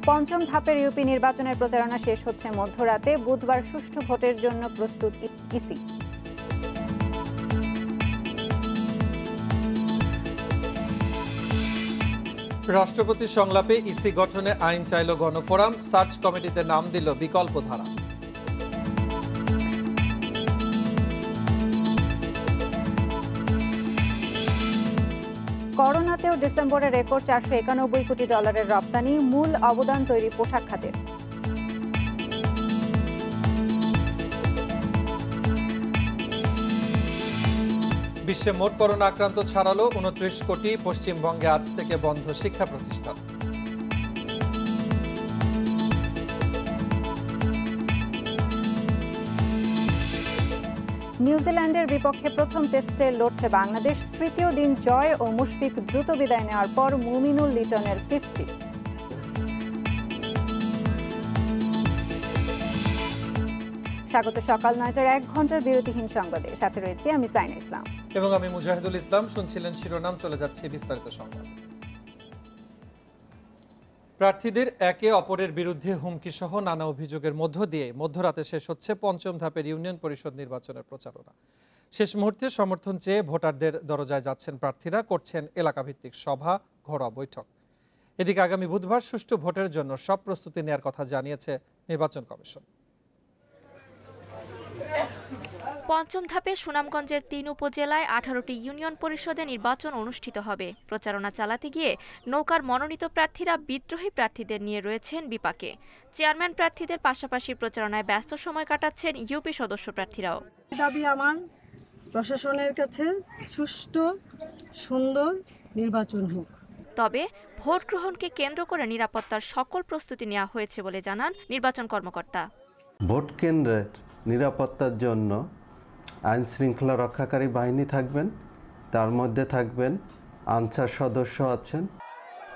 পঞ্চম ধাপের ইউপি নির্বাচনের প্রচারণা শেষ হচ্ছে মধ্যরাতে। বুধবার সুষ্ঠু ভোটের জন্য প্রস্তুত ইসি। রাষ্ট্রপতি সংলাপে ইসি গঠনে আইন চাইল গণফোরাম। সার্চ কমিটিতে নাম দিল বিকল্প ধারা। করোনাতেও ডিসেম্বরে রেকর্ড $491 কোটি রপ্তানি, মূল অবদান তৈরি পোশাক খাতের। বিশ্বে মোট করোনা আক্রান্ত ছাড়ালো 29 কোটি। পশ্চিমবঙ্গে আজ থেকে বন্ধ শিক্ষা প্রতিষ্ঠান। নিউজিল্যান্ডের বিপক্ষে প্রথম টেস্টে লড়ছে বাংলাদেশ। তৃতীয় দিন জয় ও মুশফিক দ্রুত বিদায় নেওয়ার পর মুমিনুল লিটনের 50। স্বাগত সকাল 9টার 1 ঘন্টার বিরতিহীন সংবাদে। সাথে রয়েছি আমি সাইনা ইসলাম এবং আমি মুজাহিদুল ইসলাম। শুনছিলেন শিরোনাম, চলে যাচ্ছে বিস্তারিত সংবাদ। প্রার্থীদের একে অপরের বিরুদ্ধে হুমকি সহ নানা অভিযোগের মধ্য দিয়ে মধ্যরাতে শেষ হচ্ছে পঞ্চম ধাপের ইউনিয়ন পরিষদ নির্বাচনের প্রচারণা। শেষ মুহূর্তে সমর্থন চেয়ে ভোটারদের দরজায় যাচ্ছেন প্রার্থীরা, করছেন এলাকাভিত্তিক সভা, ঘরোয়া বৈঠক। এদিকে আগামী বুধবার সুষ্ঠু ভোটের জন্য সব প্রস্তুতি নেওয়ার কথা জানিয়েছে নির্বাচন কমিশন। পঞ্চম ধাপে সুনামগঞ্জের 3 উপজেলায় 18টি ইউনিয়ন পরিষদে নির্বাচন অনুষ্ঠিত হবে। প্রচারণা চালাতে গিয়ে নৌকার মনোনীত প্রার্থীরা বিদ্রোহী প্রার্থীদের নিয়ে রয়েছেন বিপাকে। চেয়ারম্যান প্রার্থীদের পাশাপাশি প্রচারণায় ব্যস্ত সময় কাটাচ্ছেন ইউপি সদস্য প্রার্থীরাও। দাবি আমার প্রশাসনের কাছে সুষ্ঠু সুন্দর নির্বাচন হোক। তবে ভোট গ্রহণকে কেন্দ্র করে নিরাপত্তার সকল প্রস্তুতি নেওয়া হয়েছে বলে জানান নির্বাচন কর্মকর্তা। ভোট কেন্দ্রের নিরাপত্তার জন্য আইন শৃঙ্খলা রক্ষাকারী বাহিনী থাকবেন, তার মধ্যে থাকবেন আনসার সদস্য আছেন।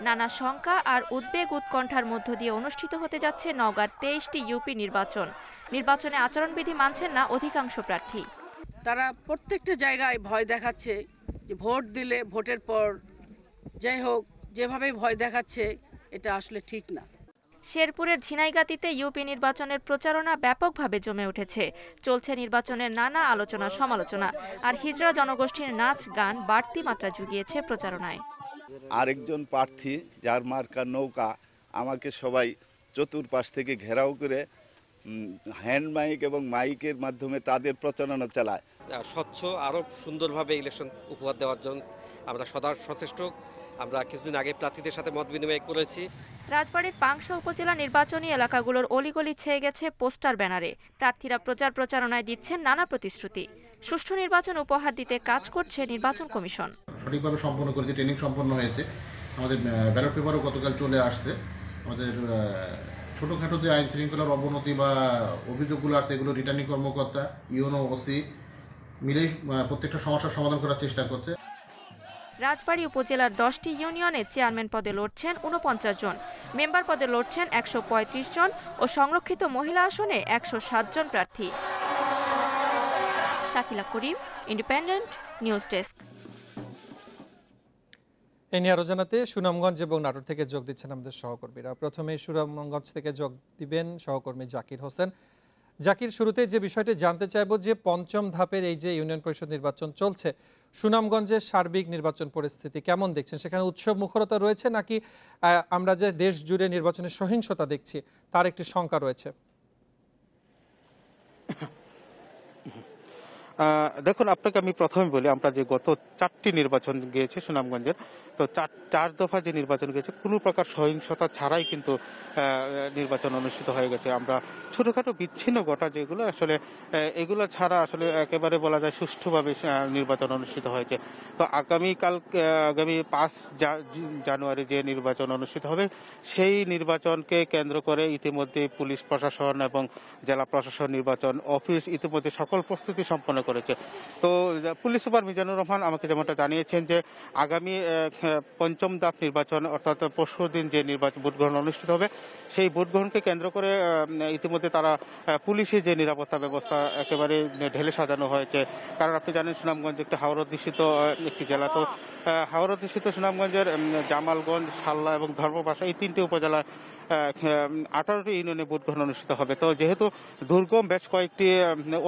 নানা শঙ্কা আর উদ্বেগ উৎকণ্ঠার মধ্য দিয়ে অনুষ্ঠিত হতে যাচ্ছে নওগাঁর 23টি ইউপি নির্বাচন। নির্বাচনে আচরণবিধি মানছেন না অধিকাংশ প্রার্থী। তারা প্রত্যেকটা জায়গায় ভয় দেখাচ্ছে যে ভোট দিলে ভোটের পর যাই হোক যেভাবে ভয় দেখাচ্ছে, এটা আসলে ঠিক না। শেরপুরের ঝিনাইগাতিতে ইউপি নির্বাচনের প্রচারণা ব্যাপকভাবে জমে উঠেছে। চলছে নির্বাচনের নানা আলোচনা সমালোচনা, আর হিজড়া জনগোষ্ঠীর নাচ গান বাড়তি মাত্রা জুগিয়েছে প্রচারণায়। আরেকজন প্রার্থী যার মার্কা নৌকা, আমাকে সবাই চতুর্পাশ থেকে ঘেরাও করে হ্যান্ড মাইক এবং মাইকের মাধ্যমে তাদের প্রচারণা চালায়। স্বচ্ছ আরও সুন্দরভাবে ইলেকশন উপহার দেওয়ার জন্য আমরা সদা সচেষ্ট। আমরা কিছুদিন আগে প্রার্থীদের সাথে মত বিনিময় করেছি। রাজবাড়ীর পাংশা উপজেলা নির্বাচনী এলাকাগুলোর অলিগলি ছেয়ে গেছে পোস্টার ব্যানারে। প্রার্থীরা প্রচারণায় দিচ্ছেন নানা প্রতিশ্রুতি। সুষ্ঠু নির্বাচন উপহার দিতে কাজ করছে নির্বাচন কমিশন। সঠিকভাবে সম্পন্ন করেছে, ট্রেনিং সম্পন্ন হয়েছে। আমাদের ব্যালট পেপারও গতকাল চলে আসছে। আমাদের ছোটোখাটো যে আইন শৃঙ্খলার অবনতি বা অভিযোগগুলো আছে, এগুলো রিটার্নিং কর্মকর্তা, ইউনো, ওসি মিলেই প্রত্যেকটা সমস্যার সমাধান করার চেষ্টা করছে। রাজবাড়ী উপজেলার 10টি ইউনিয়নে চেয়ারম্যান পদে লড়ছেন 49 জন, মেম্বার পদে লড়ছেন 135 জন ও সংরক্ষিত মহিলা আসনে 107 জন প্রার্থী। শাকিলা করিম, ইন্ডিপেন্ডেন্ট নিউজ ডেস্ক। এ নিয়ে আরো জানাতে সুনামগঞ্জ এবং নাটোর থেকে যোগ দিচ্ছেন আমাদের সহকর্মীরা। প্রথমে সুনামগঞ্জ থেকে যোগ দিবেন সহকর্মী জাকির হোসেন। জাকির, শুরুতে যে বিষয়টি জানতে চাইব যে পঞ্চম ধাপের এই যে ইউনিয়ন পরিষদ নির্বাচন চলছে, সুনামগঞ্জের সার্বিক নির্বাচন পরিস্থিতি কেমন দেখছেন? সেখানে উৎসব মুখরতা রয়েছে নাকি আমরা যে দেশ জুড়ে নির্বাচনের সহিংসতা দেখছি তার একটি শঙ্কা রয়েছে? দেখুন, আপনাকে আমি প্রথমে বলি, আমরা যে গত 4টি নির্বাচন গিয়েছে সুনামগঞ্জের, তো চার দফা যে নির্বাচন গিয়েছে কোনো প্রকার সহিংসতা ছাড়াই কিন্তু নির্বাচন অনুষ্ঠিত হয়ে গেছে। আমরা ছোটখাটো বিচ্ছিন্ন ঘটা যেগুলো আসলে এগুলো ছাড়া আসলে একেবারে বলা যায় সুষ্ঠুভাবে নির্বাচন অনুষ্ঠিত হয়েছে। তো আগামী 5 জানুয়ারি যে নির্বাচন অনুষ্ঠিত হবে, সেই নির্বাচনকে কেন্দ্র করে ইতিমধ্যে পুলিশ প্রশাসন এবং জেলা প্রশাসন নির্বাচন অফিস ইতিমধ্যে সকল প্রস্তুতি সম্পন্ন করেছে। তো পুলিশ সুপার মিজানুর রহমান আমাকে যেমনটা জানিয়েছেন যে আগামী পঞ্চম ধাপ নির্বাচন অর্থাৎ পরশুদিন যে নির্বাচন ভোট গ্রহণ অনুষ্ঠিত হবে, সেই ভোট গ্রহণকে কেন্দ্র করে ইতিমধ্যে তারা পুলিশের যে নিরাপত্তা ব্যবস্থা একেবারে ঢেলে সাজানো হয়েছে। কারণ আপনি জানেন সুনামগঞ্জ একটি হাওর অধ্যুষিত একটি জেলা। তো হাওর অধ্যুষিত সুনামগঞ্জের জামালগঞ্জ, সাল্লা এবং ধর্মপাশা এই 3টি উপজেলায় 18টি ইউনিয়নে ভোট গ্রহণ অনুষ্ঠিত হবে। তো যেহেতু দুর্গম বেশ কয়েকটি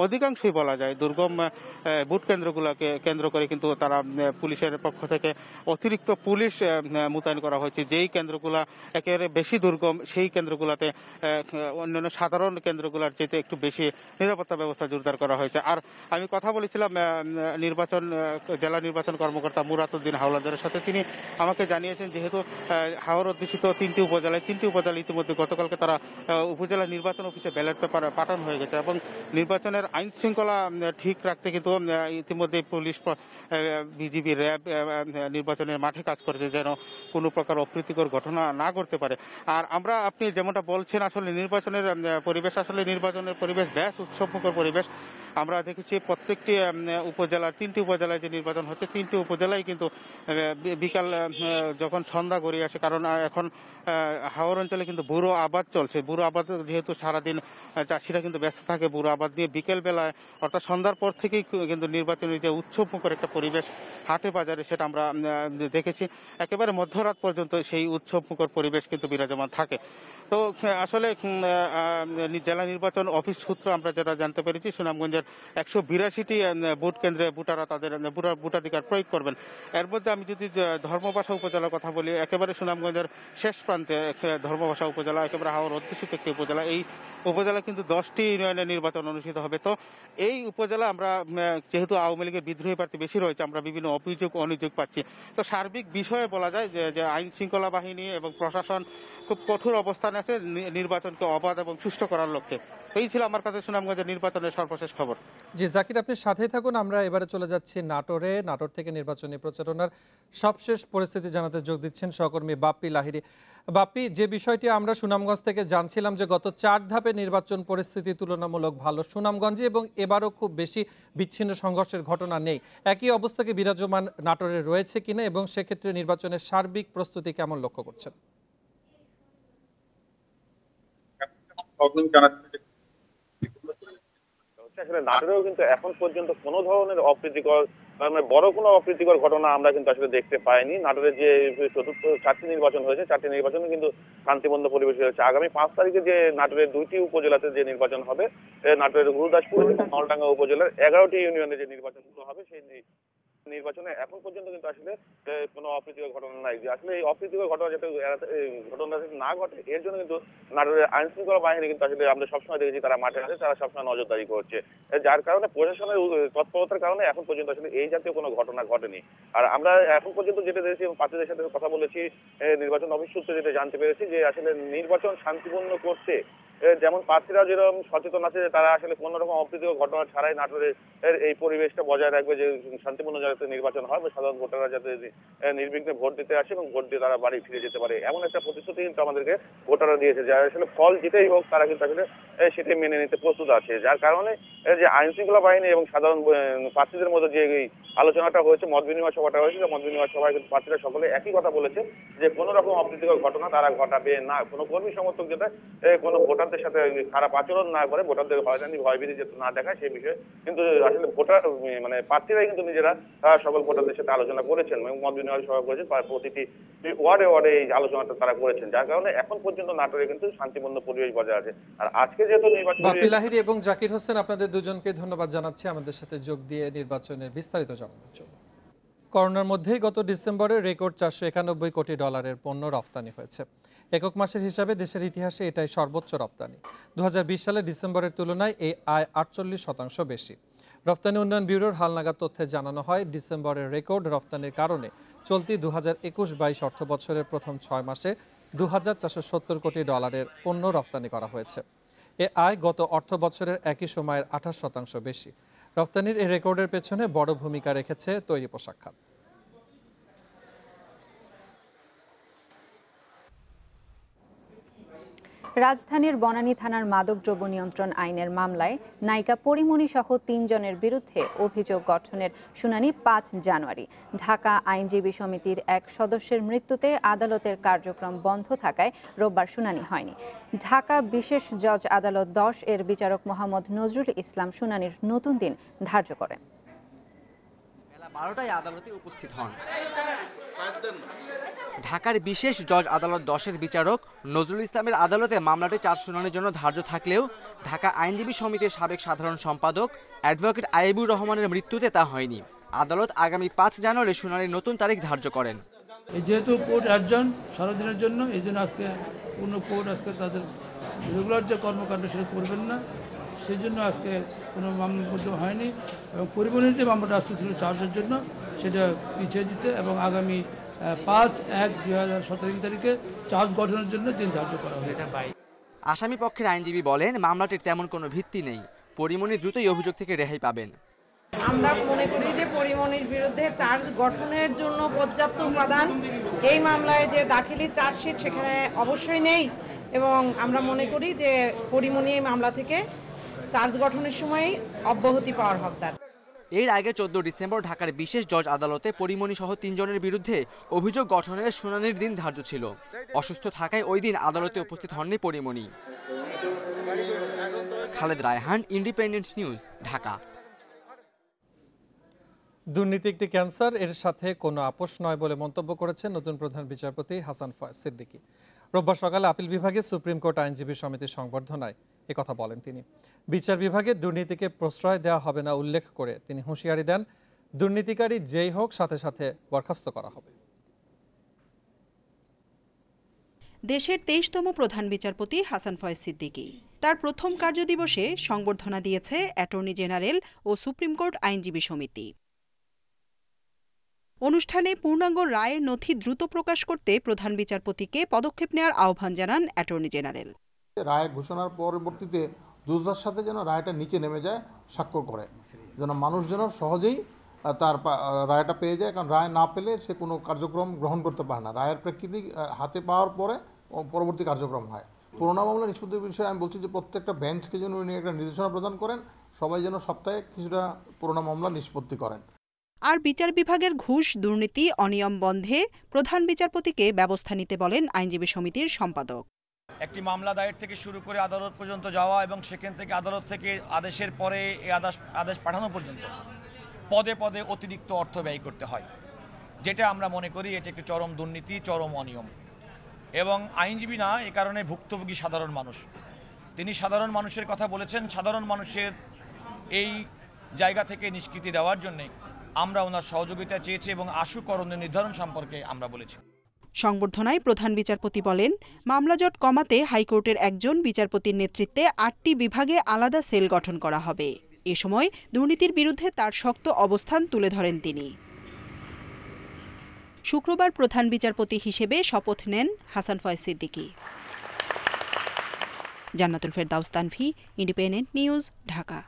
অধিকাংশই বলা যায় দুর্গম ভোট কেন্দ্রগুলোকে কেন্দ্র করে কিন্তু তারা পুলিশের পক্ষ থেকে অতিরিক্ত পুলিশ মোতায়েন করা হয়েছে। যেই কেন্দ্রগুলা একেবারে বেশি দুর্গম সেই কেন্দ্রগুলোতে অন্যান্য সাধারণ কেন্দ্রগুলোর চেয়ে একটু বেশি নিরাপত্তা ব্যবস্থা জোরদার করা হয়েছে। আর আমি কথা বলেছিলাম জেলা নির্বাচন কর্মকর্তা মুরাতুদ্দিন হাওলাদারের সাথে। তিনি আমাকে জানিয়েছেন যেহেতু হাওর অধ্যুষিত 3টি উপজেলা ইতিমধ্যে গতকালকে তারা উপজেলা নির্বাচন অফিসে ব্যালট পেপার পাঠানো হয়ে গেছে এবং নির্বাচনের আইন শৃঙ্খলা ঠিক রাখতে কিন্তু ইতিমধ্যে পুলিশ, বিজিবি, র্যাব নির্বাচনের মাঠে কাজ করেছে যেন কোনো প্রকার অপ্রীতিকর ঘটনা না করতে পারে। আর আপনি যেমনটা বলছেন আসলে নির্বাচনের পরিবেশ বেশ উৎসবমুখর পরিবেশ। আমরা দেখেছি প্রত্যেকটি উপজেলার 3টি উপজেলায় যে নির্বাচন হচ্ছে 3টি উপজেলায় কিন্তু বিকাল যখন সন্ধ্যা গড়িয়ে আসে, কারণ এখন হাওর অঞ্চলে কিন্তু বুড়ো আবাদ চলছে। বুড়ো আবাদ যেহেতু সারাদিন চাষিরা কিন্তু ব্যস্ত থাকে বুড়ো আবাদ নিয়ে, বিকেল বেলায় অর্থাৎ সন্ধ্যার পর থেকেই কিন্তু নির্বাচনের যে উৎসবমুখর একটা পরিবেশ হাটে বাজারে সেটা আমরা দেখেছি। একেবারে মধ্যরাত পর্যন্ত সেই উৎসবমুখর পরিবেশ কিন্তু বিরাজমান থাকে। তো আসলে জেলা নির্বাচন অফিস সূত্র আমরা যেটা জানতে পেরেছি সুনামগঞ্জের 182টি ভোট কেন্দ্রে ভোটাররা তাদের ভোটাধিকার প্রয়োগ করবেন। এর মধ্যে আমি যদি ধর্মপাশা উপজেলার কথা বলি, একেবারে সুনামগঞ্জের শেষ প্রান্তে ধর্মপাশা উপজেলা, একেবারে হাওর অধ্যুষিত একটি উপজেলা। এই উপজেলা কিন্তু 10টি ইউনিয়নে নির্বাচন অনুষ্ঠিত হবে। তো এই উপজেলা আমরা যেহেতু আওয়ামী লীগের বিদ্রোহী প্রার্থী বেশি রয়েছে, আমরা বিভিন্ন অভিযোগ পাচ্ছি। তো সার্বিক বিষয়ে বলা যায় যে আইন শৃঙ্খলা বাহিনী এবং প্রশাসন খুব কঠোর অবস্থানে আছে নির্বাচনকে অবাধ এবং সুষ্ঠু করার লক্ষ্যে। এই ছিল আমার কাছে সুনামগঞ্জের নির্বাচনের সর্বশেষ খবর। জি জাকির, আপনি সাথেই থাকুন। আমরা এবারে চলে যাচ্ছি নাটোর থেকে নির্বাচনী প্রচারণার সবশেষ পরিস্থিতি জানাতে যোগ দিচ্ছেন সহকর্মী বাপ্পি লাহিড়ী। বাপ্পি, যে বিষয়টি আমরা সুনামগঞ্জ থেকে জানছিলাম যে গত 4 ধাপে নির্বাচন পরিস্থিতি তুলনামূলক ভালো সুনামগঞ্জে এবং এবারও খুব বেশি বিচ্ছিন্ন সংঘর্ষের ঘটনা নেই, একই অবস্থাকে বিরাজমান নাটোরে রয়েছে কিনা এবং সেক্ষেত্রে নির্বাচনের সার্বিক প্রস্তুতি কেমন লক্ষ্য করছেন? আসলে নাটোরেও কিন্তু এখন পর্যন্ত কোনো ধরনের অপ্রীতিকর বড় কোনো অপ্রীতিকর ঘটনা আমরা কিন্তু আসলে দেখতে পাইনি। নাটোরে যে চতুর্থ 4টি নির্বাচন হয়েছে 4টি নির্বাচনে কিন্তু শান্তিপূর্ণ পরিবেশ রয়েছে। আগামী 5 তারিখে যে নাটোরের 2টি উপজেলাতে যে নির্বাচন হবে, নাটোরের গুরুদাসপুর এবং নলডাঙ্গা উপজেলার 11টি ইউনিয়নে যে নির্বাচন হবে, সেই নির্বাচনে এখন পর্যন্ত কিন্তু আসলে কোনো অপ্রীতিকর ঘটনা নাই। যে আসলে এই অপ্রীতিকর ঘটনা যাতে ঘটনা না ঘটে এর জন্য কিন্তু নাটোরের আইন শৃঙ্খলা বাহিনী কিন্তু আসলে আমরা সবসময় দেখেছি তারা মাঠে আছে, তারা সবসময় নজরদারি করছে, যার কারণে প্রশাসনের তৎপরতার কারণে এখন পর্যন্ত আসলে এই জাতীয় কোনো ঘটনা ঘটেনি। আর আমরা এখন পর্যন্ত যেটা দেখেছি এবং প্রার্থীদের সাথে কথা বলেছি, নির্বাচন অফিস সূত্রে যেটা জানতে পেরেছি যে আসলে নির্বাচন শান্তিপূর্ণ করতে যেমন প্রার্থীরা যেরকম সচেতন আছে যে তারা আসলে কোনো রকম অপ্রীতিকর ঘটনা ছাড়াই নাটোরের এই পরিবেশটা বজায় রাখবে, যে শান্তিপূর্ণ যাতে নির্বাচন হয় বা সাধারণ ভোটাররা যাতে নির্বিঘ্নে ভোট দিতে আসে এবং ভোট দিয়ে তারা বাড়ি ফিরে যেতে পারে, এমন একটা প্রতিশ্রুতি কিন্তু আমাদেরকে ভোটাররা দিয়েছে। যারা আসলে ফল যেটাই হোক তারা কিন্তু আসলে সেটাই মেনে নিতে প্রস্তুত আছে। যার কারণে যে আইন শৃঙ্খলা বাহিনী এবং সাধারণ প্রার্থীদের মধ্যে যে এই আলোচনাটা হয়েছে, মত বিনিময় সভাটা হয়েছিল, মত বিনিময় সভায় কিন্তু প্রার্থীরা সকলে একই কথা বলেছে যে কোনো রকম অপ্রীতিকর ঘটনা তারা ঘটাবে না। কোনো কর্মী সমর্থক যেটা কোনো ভোটারদের সাথে খারাপ আচরণ না করে, ভোটারদের হয়রানি ভয়ভীতি যাতে না দেখায় সেই বিষয়ে কিন্তু আসলে ভোটার প্রার্থীরাই কিন্তু নিজেরা সকল ভোটারদের সাথে আলোচনা করেছেন এবং মত বিনিময় সভা করেছেন, প্রতিটি ওয়ার্ডে এই আলোচনাটা তারা করেছেন। যার কারণে এখন পর্যন্ত নাটোরে কিন্তু শান্তিপূর্ণ পরিবেশ বজায় আছে। আর আজকে যেহেতু নির্বাচন, বাপ্পি লাহিড়ী এবং জাকির হোসেন, আপনাদের দুজনকে ধন্যবাদ জানাচ্ছি আমাদের সাথে যোগ দিয়ে নির্বাচনের বিস্তারিত জানানোর জন্য। করোনার মধ্যেই গত ডিসেম্বরে রেকর্ড $491 কোটি পণ্য রফতানি হয়েছে। একক মাসের হিসাবে দেশের ইতিহাসে এটাই সর্বোচ্চ রপ্তানি। 2020 সালে ডিসেম্বরের তুলনায় এই আয় 48% বেশি। রপ্তানি উন্নয়ন ব্যুরোর হালনাগাদ তথ্যে জানানো হয়, ডিসেম্বরের রেকর্ড রপ্তানির কারণে চলতি 2021-22 অর্থ বছরের প্রথম 6 মাসে $2,470 কোটি পণ্য রপ্তানি করা হয়েছে। এ আয় গত অর্থ বছরের একই সময়ের 28% বেশি। রপ্তানির এই রেকর্ডের পেছনে বড় ভূমিকা রেখেছে তৈরি পোশাক খাত। রাজধানীর বনানী থানার মাদকদ্রব্য নিয়ন্ত্রণ আইনের মামলায় নায়িকা পরিমণি সহ 3 জনের বিরুদ্ধে অভিযোগ গঠনের শুনানি 5 জানুয়ারি। ঢাকা আইনজীবী সমিতির এক সদস্যের মৃত্যুতে আদালতের কার্যক্রম বন্ধ থাকায় রোববার শুনানি হয়নি। ঢাকা বিশেষ জজ আদালত 10 এর বিচারক মোহাম্মদ নজরুল ইসলাম শুনানির নতুন দিন ধার্য করেন। বেলা 12টায় আদালতে উপস্থিত হন। ঢাকার বিশেষ জজ আদালত 10-এর বিচারক নজরুল ইসলামের আদালতে মামলাটি 4 শুনানির জন্য ধার্য থাকলেও ঢাকা আইনজীবী সমিতির সাবেক সাধারণ সম্পাদক অ্যাডভোকেট আইবুর রহমানের মৃত্যুতে তা হয়নি। আদালত আগামী 5 জানুয়ারি শুনানির নতুন তারিখ ধার্য করেন। যেহেতু কোর্ট অ্যাডজন সারাদিনের জন্য, এই জন্য আজকে পূর্ণ কোর্ট আজকে তাদের রেগুলার যে কর্মকাণ্ড সেটা করবেন না, সেই জন্য আজকে কোনো মামলা পর্যন্ত হয়নি। এবং পরিবহনের যে মামলাটা আজকে ছিল চার্জের জন্য সেটা পিছিয়ে দিচ্ছে এবং আগামী 5/1/2017 তারিখে চার্জ গঠনের জন্য দিন ধার্য করা হয়েছে। আসামি পক্ষের আইনজীবী বলেন, মামলাটির তেমন কোনো ভিত্তি নেই, পরিমণি দ্রুতই অভিযোগ থেকে রেহাই পাবেন। আমরা মনে করি যে পরিমণির বিরুদ্ধে চার্জ গঠনের জন্য পর্যাপ্ত উপাদান এই মামলায় যে দাখিলি চার্জশিট সেখানে অবশ্যই নেই এবং আমরা মনে করি যে পরিমণি এই মামলা থেকে চার্জ গঠনের সময় অব্যাহতি পাওয়ার হকদার। এর আগে 14 ডিসেম্বর ঢাকার বিশেষ জজ আদালতে পরিমণি সহ 3 জনের বিরুদ্ধে অভিযোগ গঠনের শুনানির দিন ধার্য ছিল। অসুস্থ থাকায় ওই দিন আদালতে উপস্থিত হননি পরিমণি। Khaled Raihan, independent news, Dhaka. দুর্নীতি একটি ক্যান্সার, এর সাথে কোনো আপোষ নয় বলে মন্তব্য করেছেন নতুন প্রধান বিচারপতি হাসান ফয়েজ সিদ্দিকী। রোববার সকালে আপিল বিভাগে সুপ্রিম কোর্ট আইনজীবী সমিতির সংবর্ধনায় একথা বলেন তিনি। বিচার বিভাগে দুর্নীতিকে প্রশ্রয় দেওয়া হবে না উল্লেখ করে তিনি হুঁশিয়ারি দেন, দুর্নীতিকারী যেই হোক সাথে সাথে বরখাস্ত করা হবে। দেশের 23তম প্রধান বিচারপতি হাসান ফয়েজ সিদ্দিকী তার প্রথম কার্যদিবসে সংবর্ধনা দিয়েছে অ্যাটর্নি জেনারেল ও সুপ্রিম কোর্ট আইনজীবী সমিতি। অনুষ্ঠানে পূর্ণাঙ্গ রায়ের নথি দ্রুত প্রকাশ করতে প্রধান বিচারপতিকে পদক্ষেপ নেওয়ার আহ্বান জানান অ্যাটর্নি জেনারেল। রায় ঘোষণার পরবর্তীতে দ্রুততার সাথে যেন রায়টা নিচে নেমে যায়, স্বাক্ষর করে, যেন মানুষ যেন সহজেই তার রায়টা পেয়ে যায়, কারণ রায় না পেলে সে কোনো কার্যক্রম গ্রহণ করতে পারে না। রায়ের প্রেক্ষিতে হাতে পাওয়ার পরে পরবর্তী কার্যক্রম হয়। পুরোনো মামলা নিষ্পত্তির বিষয়ে আমি বলছি যে প্রত্যেকটা বেঞ্চকে যেন উনি একটা নির্দেশনা প্রদান করেন, সবাই যেন সপ্তাহে কিছুটা পুরোনো মামলা নিষ্পত্তি করেন। আর বিচার বিভাগের ঘুষ, দুর্নীতি, অনিয়ম বন্ধে প্রধান বিচারপতিকে ব্যবস্থা নিতে বলেন আইনজীবী সমিতির সম্পাদক। একটি মামলা দায়ের থেকে শুরু করে আদালত পর্যন্ত যাওয়া এবং সেখান থেকে আদালত থেকে আদেশের পরে এই আদেশ পাঠানো পর্যন্ত পদে পদে অতিরিক্ত অর্থ ব্যয় করতে হয়, যেটা আমরা মনে করি এটা একটি চরম দুর্নীতি, চরম অনিয়ম। এবং আইনজীবী না, এ কারণে ভুক্তভোগী সাধারণ মানুষ। তিনি সাধারণ মানুষের কথা বলেছেন, সাধারণ মানুষের এই জায়গা থেকে নিষ্কৃতি দেওয়ার জন্যে আমরা ওনার সহযোগিতা চেয়েছি এবং আশু করণীয় নির্ধারণ সম্পর্কে আমরা বলেছি। সংবর্ধনায় প্রধান বিচারপতি বলেন, মামলা জট কমাতে হাইকোর্টের একজন বিচারপতির নেতৃত্বে 8টি বিভাগে আলাদা সেল গঠন করা হবে। এ সময় দুর্নীতির বিরুদ্ধে তার শক্ত অবস্থান তুলে ধরেন তিনি। শুক্রবার প্রধান বিচারপতি হিসেবে শপথ নেন হাসান ফয়েজ সিদ্দিকী। জান্নাতুল ফেরদাউস তানভি, ইন্ডিপেন্ডেন্ট নিউজ, ঢাকা।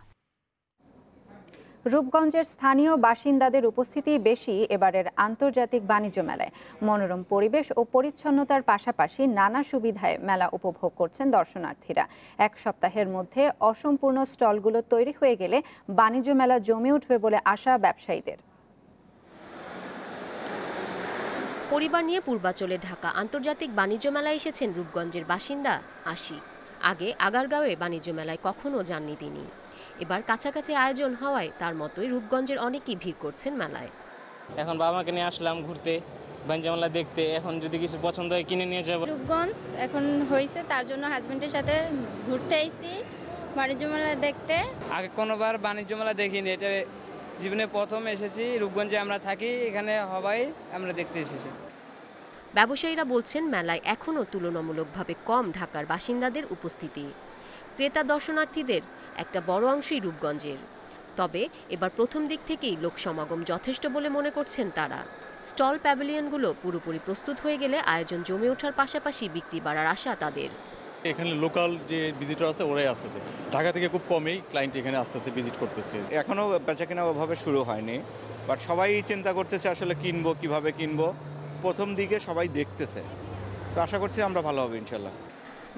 রূপগঞ্জের স্থানীয় বাসিন্দাদের উপস্থিতি বেশি এবারের আন্তর্জাতিক বাণিজ্য মেলায়। মনোরম পরিবেশ ও পরিচ্ছন্নতার পাশাপাশি নানা সুবিধায় মেলা উপভোগ করছেন দর্শনার্থীরা। এক সপ্তাহের মধ্যে অসম্পূর্ণ স্টলগুলো তৈরি হয়ে গেলে বাণিজ্য মেলা জমে উঠবে বলে আশা ব্যবসায়ীদের। পরিবার নিয়ে পূর্বাচলে ঢাকা আন্তর্জাতিক বাণিজ্য মেলায় এসেছেন রূপগঞ্জের বাসিন্দা আশিক। আগে আগারগাঁওয়ে বাণিজ্য মেলায় কখনো যাননি তিনি। এবার কাছাকাছি আয়োজন হওয়ায় তার মতোই রূপগঞ্জের অনেকেই ভিড় করছেন মেলায়। এখন বাবাকে নিয়ে আসলাম ঘুরতে, বাণিজ্য মেলা দেখতে। এখন যদি কিছু পছন্দ হয় কিনে নিয়ে যাব। রূপগঞ্জ এখন হয়েছে, তার জন্য হাজবেন্ডের সাথে ঘুরতে এসেছি বাণিজ্য মেলা দেখতে। আগে কোনোবার বাণিজ্য মেলা দেখিনি, এটা জীবনে প্রথম এসেছি। রূপগঞ্জে আমরা থাকি, এখানে সবাই আমরা দেখতে এসেছি। ব্যবসায়ীরা বলছেন মেলায় এখনও তুলনামূলকভাবে কম ঢাকার বাসিন্দাদের উপস্থিতি। ক্রেতা দর্শনার্থীদের একটা বড় অংশই রূপগঞ্জের। তবে এবার প্রথম দিক থেকেই লোক সমাগম যথেষ্ট বলে মনে করছেন তারা। স্টল প্যাভিলিয়নগুলো পুরোপুরি প্রস্তুত হয়ে গেলে আয়োজন জমে ওঠার পাশাপাশি বিক্রি বাড়ার আশা তাদের। এখানে লোকাল যে ভিজিটর আছে ওরাই আসতেছে, ঢাকা থেকে খুব কমই ক্লায়েন্ট এখানে আসতেছে, ভিজিট করতেছে। এখনও বেচাকেনা ওভাবে শুরু হয়নি, বাট সবাই চিন্তা করতেছে আসলে কিনবো, কিভাবে কিনবো। প্রথম দিকে সবাই দেখতেছে, তো আশা করছি আমরা ভালো হবে ইনশাল্লাহ।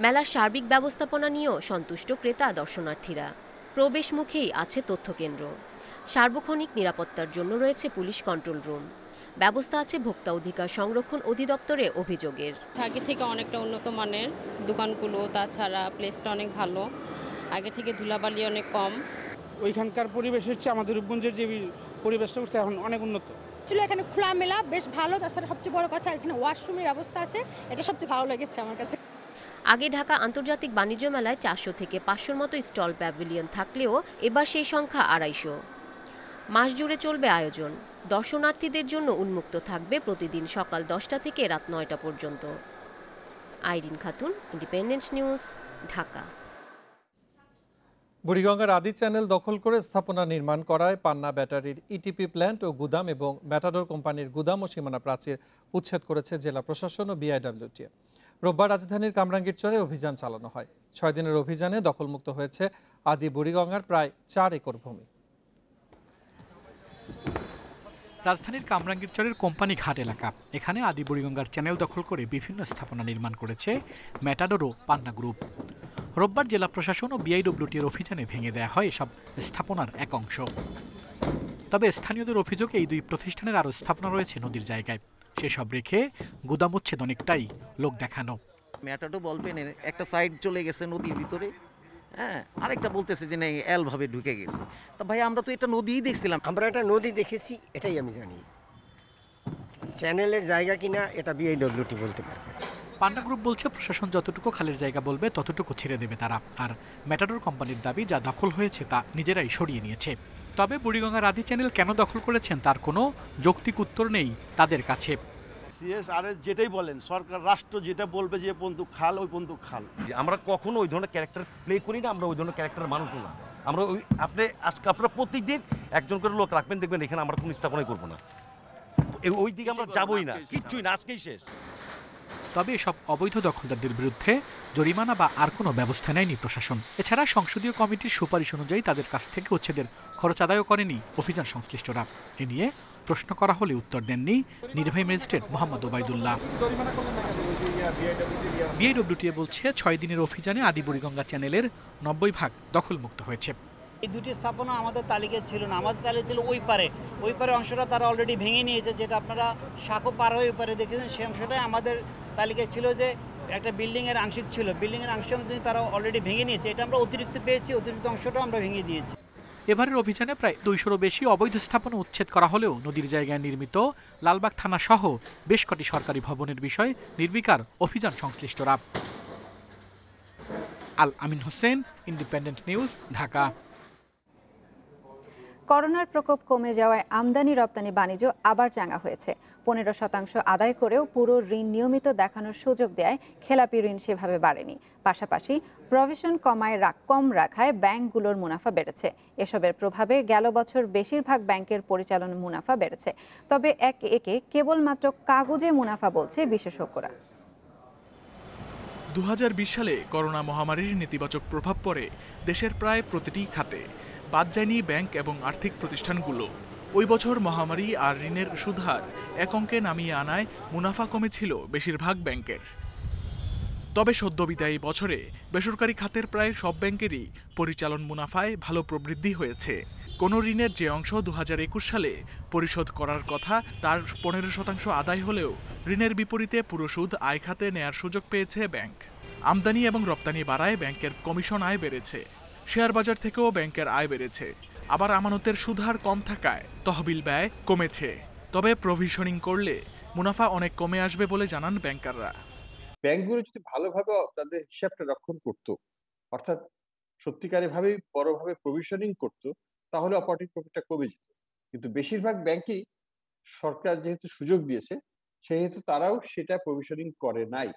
মেলার সার্বিক ব্যবস্থাপনা নিয়েও সন্তুষ্ট ক্রেতা দর্শনার্থীরা। প্রবেশ মুখেই আছে তথ্যকেন্দ্র, সার্বক্ষণিক নিরাপত্তার জন্য রয়েছে পুলিশ কন্ট্রোল রুম, ব্যবস্থা আছে ভোক্তা অধিকার সংরক্ষণ অধিদপ্তরে অভিযোগের। আগে থেকে অনেকটা উন্নত মানের দোকানগুলো, তাছাড়া প্লেসটা অনেক ভালো, আগে থেকে ধুলাবালি অনেক কম। ওইখানকার পরিবেশ হচ্ছে আমাদের রূপগঞ্জের যে পরিবেশটা করছে এখন অনেক উন্নত ছিল। এখানে খোলামেলা বেশ ভালো, তাছাড়া সবচেয়ে বড় কথা এখানে ওয়াশরুমের ব্যবস্থা আছে, এটা সবচেয়ে ভালো লেগেছে আমার কাছে। আগে ঢাকা আন্তর্জাতিক বাণিজ্য মেলায় 400 থেকে 500-র মতো স্টল প্যাভিলিয়ন থাকলেও এবার সেই সংখ্যা 250। মাস জুড়ে চলবে আয়োজন। দর্শনার্থীদের জন্য উন্মুক্ত থাকবে প্রতিদিন সকাল 10টা থেকে রাত 9টা পর্যন্ত। Irin Khatun, independent news, Dhaka. বুড়িগঙ্গার আদি চ্যানেল দখল করে স্থাপনা নির্মাণ করায় পান্না ব্যাটারির ইটিপি প্ল্যান্ট ও গুদাম এবং ম্যাটাডোর কোম্পানির গুদাম ও সীমানা প্রাচীর উচ্ছেদ করেছে জেলা প্রশাসন ও বিআইডব্লিউটিএ। রোববার রাজধানীর কামরাঙ্গীরচরে অভিযান চালানো হয়। 6 দিনের অভিযানে দখলমুক্ত হয়েছে আদি বুড়িগঙ্গার প্রায় 4 একর ভূমি। রাজধানীর কামরাঙ্গীরচরের কোম্পানি ঘাট এলাকা, এখানে আদি বুড়িগঙ্গার চ্যানেল দখল করে বিভিন্ন স্থাপনা নির্মাণ করেছে ম্যাটাডোর ও পান্না গ্রুপ। রোববার জেলা প্রশাসন ও বিআইডব্লিউটির অভিযানে ভেঙে দেওয়া হয় এসব স্থাপনার এক অংশ। তবে স্থানীয়দের অভিযোগ এই দুই প্রতিষ্ঠানের আরও স্থাপনা রয়েছে নদীর জায়গায়, সেসব রেখে গুদাম উচ্ছেদ অনেকটাই লোক দেখানো। ম্যাটাডো বলপেনের একটা সাইড চলে গেছে নদীর ভিতরে, হ্যাঁ, আরেকটা বলতেছে যে নাই এল ভাবে ঢুকে গেছে। তো ভাই আমরা তো এটা নদীই দেখছিলাম। আমরা একটা নদী দেখেছি, এটাই আমি জানি। চ্যানেলের জায়গা কিনা এটা বিআইডব্লিউটি বলতে পারবে। পান্না গ্রুপ বলছে প্রশাসন যতটুকু খালের জায়গা বলবে ততটুকু ছেড়ে দেবে তারা, আর ম্যাটাডোর কোম্পানির দাবি যা দখল হয়েছে তা নিজেরাই সরিয়ে নিয়েছে। তবে বুড়িগঙ্গার আদি চ্যানেল কেন দখল করেছেন তার কোনো যৌক্তিক উত্তর নেই তাদের কাছে। সিএসআরএস যেটাই বলেন, সরকার রাষ্ট্র যেটা বলবে যে পর্যন্ত খাল ওই পর্যন্ত খাল। আমরা কখনো ওই ধরনের ক্যারেক্টার প্লে করি না, আমরা ওই ধরনের ক্যারেক্টার মানুষ না। আমরা ওই আপনারা প্রত্যেকদিন একজন করে লোক রাখবেন, দেখবেন এখানে আমরা কোনো স্থাপনাই করবো না, ওই দিকে আমরা যাবোই না, কিচ্ছুই না, আজকেই শেষ। তবে এসব অবৈধ দখলদারদের বিরুদ্ধে জরিমানা বা আর কোনো ব্যবস্থা নেয়নি প্রশাসন। এছাড়া সংসদীয় কমিটির সুপারিশ অনুযায়ী তাদের কাছ থেকে উচ্ছেদের খরচ আদায়ও করেনি অভিযান সংশ্লিষ্টরা। এ নিয়ে প্রশ্ন করা হলে উত্তর দেননি নির্বাহী ম্যাজিস্ট্রেট মোহাম্মদ ওবায়দুল্লাহ। বিআইডব্লিউটিএ বলছে 6 দিনের অভিযানে আদি বুড়িগঙ্গা চ্যানেলের 90% দখলমুক্ত হয়েছে। এই দুটি স্থাপনা আমাদের তালিকায় ছিল না, আমাদের তালিকা ছিল ওই পারে অংশটা তারা অলরেডি ভেঙে নিয়েছে, যেটা আপনারা শাখো পার হয়ে ওই পারে দেখেছেন, সেই অংশটাই আমাদের তালিকায় ছিল যে একটা বিল্ডিংয়ের আংশিক ছিল, বিল্ডিংয়ের আংশিক তারা অলরেডি ভেঙে নিয়েছে, এটা আমরা অতিরিক্ত পেয়েছি, অতিরিক্ত অংশটাও আমরা ভেঙে দিয়েছি। এবারের অভিযানে প্রায় 200-রও বেশি অবৈধ স্থাপনা উচ্ছেদ করা হলেও নদীর জায়গায় নির্মিত লালবাগ থানা সহ বেশ কটি সরকারি ভবনের বিষয় নির্বিকার অভিযান সংশ্লিষ্টরা। আল আমিন হোসেন, ইন্ডিপেন্ডেন্ট নিউজ, ঢাকা। করোনার প্রকোপ কমে যাওয়ায় আমদানি রপ্তানি বাণিজ্য আবার চাঙ্গা হয়েছে। 15% আদায় করেও পুরো ঋণ নিয়মিত দেখানোর সুযোগ দেয় খেলাপি ঋণ সেভাবে বাড়েনি। পাশাপাশি প্রভিশন কম রাখায় ব্যাংকগুলোর মুনাফা বেড়েছে। এসবের প্রভাবে গেল বছর বেশিরভাগ ব্যাংকের পরিচালন মুনাফা বেড়েছে। তবে একে কেবলমাত্র কাগজে মুনাফা বলছে বিশেষজ্ঞরা। 2020 সালে করোনা মহামারীর নেতিবাচক প্রভাব পড়ে দেশের প্রায় প্রতিটি খাতে, বাদ যায়নি ব্যাংক এবং আর্থিক প্রতিষ্ঠানগুলো। ওই বছর মহামারী আর ঋণের সুদহার এক অঙ্কে নামিয়ে আনায় মুনাফা কমেছিল বেশিরভাগ ব্যাংকের। তবে সদ্য বিদায়ী বছরে বেসরকারি খাতের প্রায় সব ব্যাংকেরই পরিচালন মুনাফায় ভালো প্রবৃদ্ধি হয়েছে। কোনো ঋণের যে অংশ 2021 সালে পরিশোধ করার কথা তার 15% আদায় হলেও ঋণের বিপরীতে পুরো সুদ আয় খাতে নেয়ার সুযোগ পেয়েছে ব্যাংক। আমদানি এবং রপ্তানি বাড়ায় ব্যাংকের কমিশন আয় বেড়েছে। শেয়ার বাজার থেকেও ব্যাংকের আয় বেড়েছে। আবার আমানতের সুদহার কম থাকায় তহবিল ব্যয় কমেছে। তবে প্রভিশনিং করলে মুনাফা অনেক কমে আসবে বলে জানান ব্যাংকাররা। ব্যাংকগুলো যদি ভালোভাবে তাদের হিসাবটা রক্ষণ করত, অর্থাৎ সত্যিকারের ভাবেই বড়ভাবে প্রভিশনিং করত, তাহলে অপারেটিং প্রফিটটা কমে যেত। কিন্তু বেশিরভাগ ব্যাংকই সরকার যেহেতু সুযোগ দিয়েছে সেহেতু তারাও সেটা প্রভিশনিং করে নাই।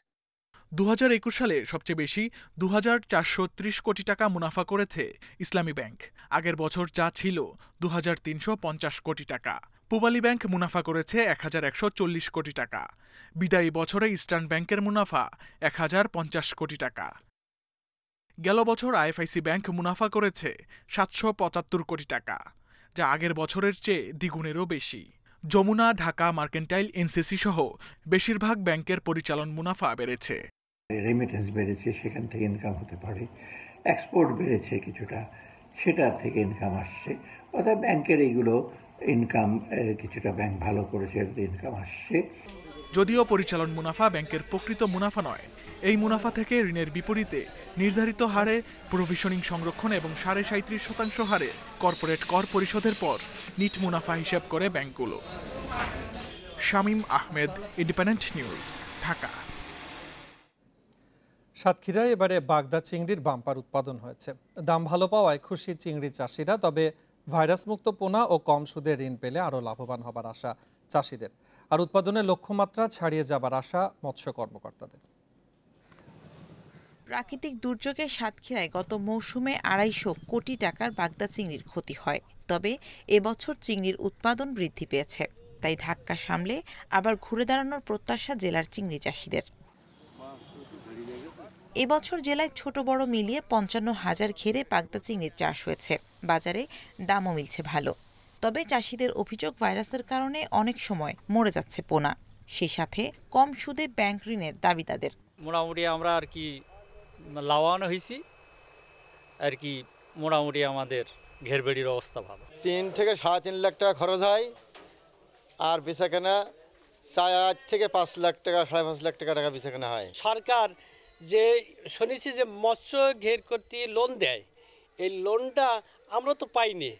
2021 সালে সবচেয়ে বেশি 2430 কোটি টাকা মুনাফা করেছে ইসলামী ব্যাংক। আগের বছর যা ছিল 2350 কোটি টাকা। পূবালী ব্যাংক মুনাফা করেছে 1140 কোটি টাকা। বিদায়ী বছরে ইস্টার্ন ব্যাংকের মুনাফা 1050 কোটি টাকা। গেল বছর আইএফআইসি ব্যাংক মুনাফা করেছে 775 কোটি টাকা, যা আগের বছরের চেয়ে দ্বিগুণেরও বেশি। যমুনা, ঢাকা মার্কেন্টাইল, এনসিসি সহ বেশিরভাগ ব্যাংকের পরিচালন মুনাফা বেড়েছে। রেমিটেন্স বেড়েছে, সেখান থেকে ইনকাম হতে পারে। এক্সপোর্ট বেড়েছে কিছুটা, সেটার থেকে ইনকাম আসছে। অর্থাৎ ব্যাংকের এইগুলো ইনকাম কিছুটা ব্যাংক ভালো করেছে, ইনকাম আসছে। যদিও পরিচালন মুনাফা ব্যাংকের প্রকৃত মুনাফা নয়, এই মুনাফা থেকে ঋণের বিপরীতে নির্ধারিত হারে প্রভিশনিং সংরক্ষণ এবং 37.5% হারে কর্পোরেট কর পরিশোধের পর নিট মুনাফা হিসাব করে ব্যাংকগুলো। Shamim Ahmed, independent news, Dhaka. সাতক্ষীরায় এবারে বাগদা চিংড়ির বাম্পার উৎপাদন হয়েছে। দাম ভালো পাওয়ায় খুশি চিংড়ি চাষিরা, তবে ভাইরাসমুক্ত পোনা ও কম সুদে ঋণ পেলে আরও লাভবান হবার আশা চাষিদের, আর উৎপাদনের লক্ষ্যমাত্রা ছাড়িয়ে যাবার আশা মৎস্য কর্মকর্তাদের। প্রাকৃতিক দুর্যোগে সাতক্ষীরায় গত মৌসুমে 250 কোটি টাকার বাগদা চিংড়ির ক্ষতি হয়, তবে এবছর চিংড়ির উৎপাদন বৃদ্ধি পেয়েছে। তাই ধাক্কা সামলে আবার ঘুরে দাঁড়ানোর প্রত্যাশা জেলার চিংড়ি চাষিদের। এবছর জেলায় ছোট বড় মিলিয়ে 55,000 ঘেরে বাগদা চিংড়ির চাষ হয়েছে। বাজারে দামও মিলছে ভালো, তবে চাষিদের অভিযোগ ভাইরাসের কারণে অনেক সময় মরে যাচ্ছে পোনা, সেই সাথে কম সুদে ব্যাংক ঋণের দাবি তাদের। মোটামুটি আমরা আর কি লাভবান হয়েছি আর কি, মোটামুটি আমাদের ঘেরবেড়ির অবস্থা ভালো। 3 থেকে 3.5 লাখ টাকা খরচ হয়, আর বেচাকেনা 4 থেকে 5 লাখ টাকা, 5.5 লাখ টাকা বেচাকেনা হয়। সরকার যে শুনেছি যে মৎস্য ঘের করতে লোন দেয়, এই লোনটা আমরা তো পাইনি।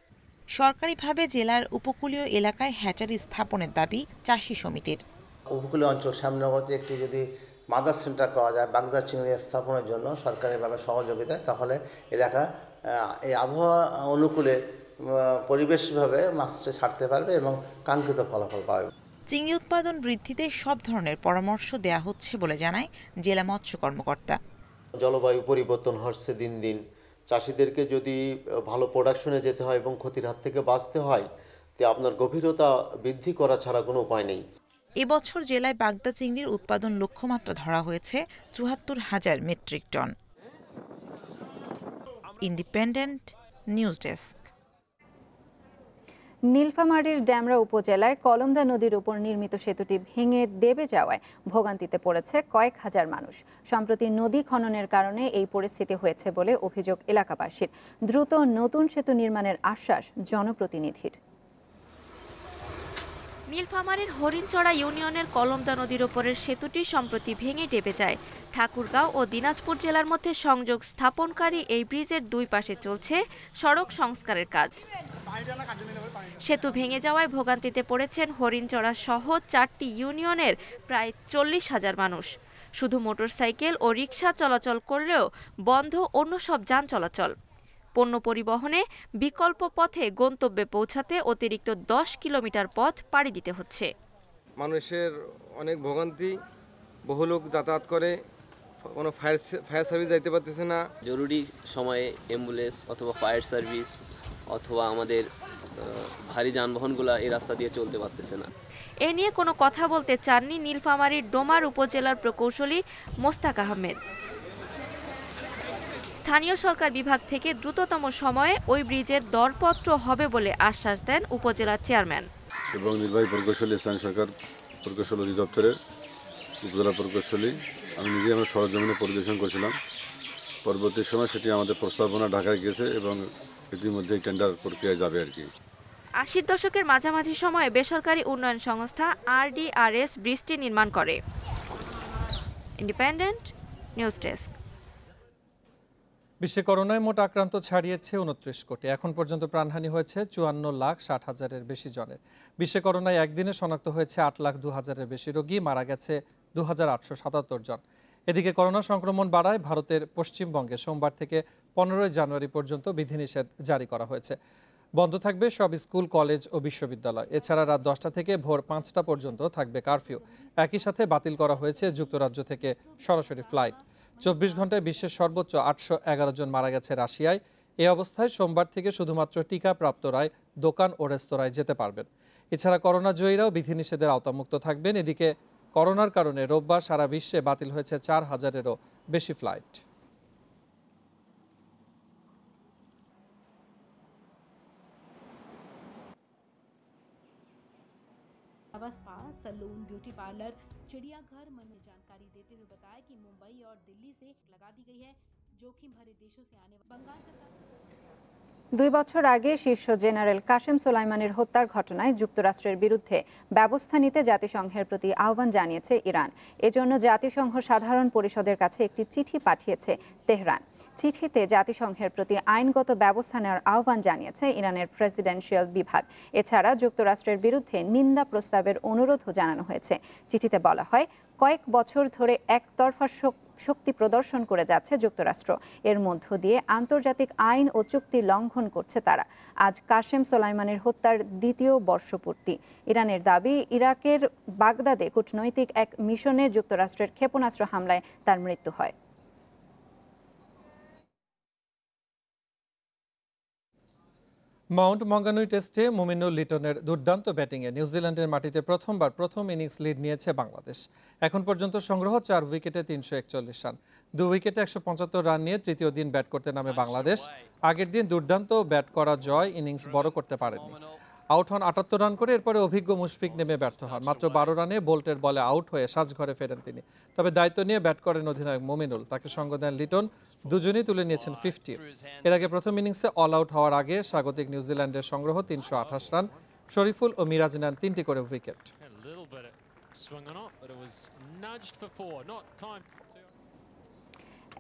সরকারিভাবে জেলার উপকূলীয় এলাকায় হ্যাচারি স্থাপনের দাবি চাষি সমিতির। উপকূলীয় অঞ্চল সামনেবর্তী একটি যদি মাদার সেন্টার করা যায় বাগদা চিংড়ি স্থাপনের জন্য সরকারিভাবে সহযোগিতা, তাহলে এলাকা এই আবহাওয়া অনুকূলে পরিবেশভাবে মাছটি ছাড়তে পারবে এবং কাঙ্ক্ষিত ফলাফল পাবে। চিংড়ি উৎপাদন বৃদ্ধিতে সব ধরনের পরামর্শ দেয়া হচ্ছে বলে জানায় জেলা মৎস্য কর্মকর্তা। জলবায়ু পরিবর্তন হচ্ছে দিন দিন, চাষিদেরকে যদি ভালো প্রোডাকশনে যেতে হয় এবং ক্ষতির হাত থেকে বাঁচতে হয়, তো আপনার গভীরতা বৃদ্ধি করা ছাড়া কোনো উপায় নেই। এবছর জেলায় বাগদা চিংড়ির উৎপাদন লক্ষ্যমাত্রা ধরা হয়েছে 74,000 metric ton. Independent news desk. নীলফামারীর ড্যামরা উপজেলায় কলমদা নদীর উপর নির্মিত সেতুটি ভেঙে দেবে যাওয়ায় ভোগান্তিতে পড়েছে কয়েক হাজার মানুষ। সম্প্রতি নদী খননের কারণে এই পরিস্থিতি হয়েছে বলে অভিযোগ এলাকাবাসীর। দ্রুত নতুন সেতু নির্মাণের আশ্বাস জনপ্রতিনিধির। নীলফামারীর হরিণচড়া ইউনিয়নের কলমদা নদীর উপরের সেতুটি সম্প্রতি ভেঙে ডেবে যায়। ঠাকুরগাঁও ও দিনাজপুর জেলার মধ্যে সংযোগ স্থাপনকারী এই ব্রিজের দুই পাশে চলছে সড়ক সংস্কারের কাজ। সেতু ভেঙে যাওয়ায় ভোগান্তিতে পড়েছেন হরিণচড়া সহ 4টি ইউনিয়নের প্রায় 40,000 মানুষ। শুধু মোটরসাইকেল ও রিকশা চলাচল করলেও বন্ধ অন্য সব যান চলাচল। পণ্য পরিবহনে বিকল্প পথে গন্তব্যে পৌঁছাতে অতিরিক্ত 10 কিলোমিটার পথ পাড়ি দিতে হচ্ছে। মানুষের অনেক ভোগান্তি, বহু লোক যাতায়াত করে, কোনো ফায়ার সার্ভিস যাইতে পারতেছে না। জরুরি সময়ে অ্যাম্বুলেন্স অথবা ফায়ার সার্ভিস অথবা আমাদের ভারী যানবাহনগুলো এই রাস্তা দিয়ে চলতে পারতেছে না। এ নিয়ে কোনো কথা বলতে চাননি নীলফামারীর ডোমার উপজেলার প্রকৌশলী মোস্তাক আহমেদ। স্থানীয় সরকার বিভাগ থেকে দ্রুততম সময়ে ওই ব্রিজের দরপত্র হবে বলে আশ্বাস দেন উপজেলা চেয়ারম্যান এবং নির্বাহী প্রকৌশলী স্থানীয় সরকার প্রকৌশল অধিদপ্তরের উপজেলা প্রকৌশলী। আমি নিজে আমার সরজমিনে পরিদর্শন করেছিলাম। পরবর্তী সময় সেটি আমাদের প্রস্তাবনা ঢাকায় গিয়েছে এবং ইতিমধ্যেই টেন্ডার প্রক্রিয়ায় যাবে আর কি। 80 দশকের মাঝামাঝি সময়ে বেসরকারি উন্নয়ন সংস্থা RDRS ব্রিজটি নির্মাণ করে। Independent news desk. বিশ্বে করোনায় মোট আক্রান্ত ছাড়িয়েছে 29 কোটি। এখন পর্যন্ত প্রাণহানি হয়েছে 54,60,000-এর বেশি জনের। বিশ্বে করোনায় একদিনে শনাক্ত হয়েছে 8,02,000-এর বেশি রোগী, মারা গেছে 2,877 জন। এদিকে করোনা সংক্রমণ বাড়ায় ভারতের পশ্চিমবঙ্গে সোমবার থেকে 15 জানুয়ারি পর্যন্ত বিধিনিষেধ জারি করা হয়েছে। বন্ধ থাকবে সব স্কুল, কলেজ ও বিশ্ববিদ্যালয়। এছাড়া রাত 10টা থেকে ভোর 5টা পর্যন্ত থাকবে কারফিউ। একই সাথে বাতিল করা হয়েছে যুক্তরাজ্য থেকে সরাসরি ফ্লাইট। 24 ঘন্টায় বিশ্বের সর্বোচ্চ 811 জন মারা গেছে রাশিয়ায়। এই অবস্থায় সোমবার থেকে শুধুমাত্র টিকাপ্রাপ্তরাই দোকান ও রেস্তোরাঁয় যেতে পারবেন। এছাড়া করোনা জয়ীরাও বিধিনিষেধের আওতামুক্ত থাকবেন। এদিকে করোনার কারণে রোববার সারা বিশ্বে বাতিল হয়েছে 4,000-এরও বেশি flight. Spa, salon, beauty parlour, चिड़ियाघर में जानकारी देते हुए बताया कि मुंबई और दिल्ली से लगा दी गई है। जोखिम भरे देशों से आने बंगाल सरकार 2 বছর আগে শীর্ষ জেনারেল কাসেম সোলাইমানির হত্যার ঘটনায় যুক্তরাষ্ট্রের বিরুদ্ধে ব্যবস্থা নিতে জাতিসংঘের প্রতি আহ্বান জানিয়েছে ইরান। এজন্য জাতিসংঘ সাধারণ পরিষদের কাছে একটি চিঠি পাঠিয়েছে তেহরান। চিঠিতে জাতিসংঘের প্রতি আইনগত ব্যবস্থা নেওয়ার আহ্বান জানিয়েছে ইরানের প্রেসিডেন্সিয়াল বিভাগ। এছাড়া যুক্তরাষ্ট্রের বিরুদ্ধে নিন্দা প্রস্তাবের অনুরোধও জানানো হয়েছে। চিঠিতে বলা হয়, কয়েক বছর ধরে একতরফা শক্তি প্রদর্শন করে যাচ্ছে যুক্তরাষ্ট্র। এর মধ্য দিয়ে আন্তর্জাতিক আইন ও চুক্তি লঙ্ঘন করছে তারা। আজ কাসেম সোলাইমানির হত্যার 2য় বর্ষপূর্তি। ইরানের দাবি, ইরাকের বাগদাদে কূটনৈতিক এক মিশনে যুক্তরাষ্ট্রের ক্ষেপণাস্ত্র হামলায় তার মৃত্যু হয়। মাউন্ট মঙ্গানুই টেস্টে মুমিনুল লিটনের দুর্দান্ত ব্যাটিংয়ে নিউজিল্যান্ডের মাটিতে প্রথমবার প্রথম ইনিংস লিড নিয়েছে বাংলাদেশ। এখন পর্যন্ত সংগ্রহ 4 উইকেটে 341 রান। 2 উইকেটে 175 রান নিয়ে তৃতীয় দিন ব্যাট করতে নামে বাংলাদেশ। আগের দিন দুর্দান্ত ব্যাট করা জয় ইনিংস বড় করতে পারেননি। আউট হন 78 রান করে। এরপরে অভিজ্ঞ মুশফিক নেমে ব্যর্থ হন। মাত্র 12 রানে বোল্টের বলে আউট হয়ে সাজঘরে ফেরেন তিনি। তবে দায়িত্ব নিয়ে ব্যাট করেন অধিনায়ক মুমিনুল। তাকে সঙ্গ দেন লিটন। দুজনেই তুলে নিয়েছেন 50। এর আগে প্রথম ইনিংসে অল আউট হওয়ার আগে স্বাগতিক নিউজিল্যান্ডের সংগ্রহ 328 রান। শরীফুল ও মিরাজ নেন 3টি করে উইকেট।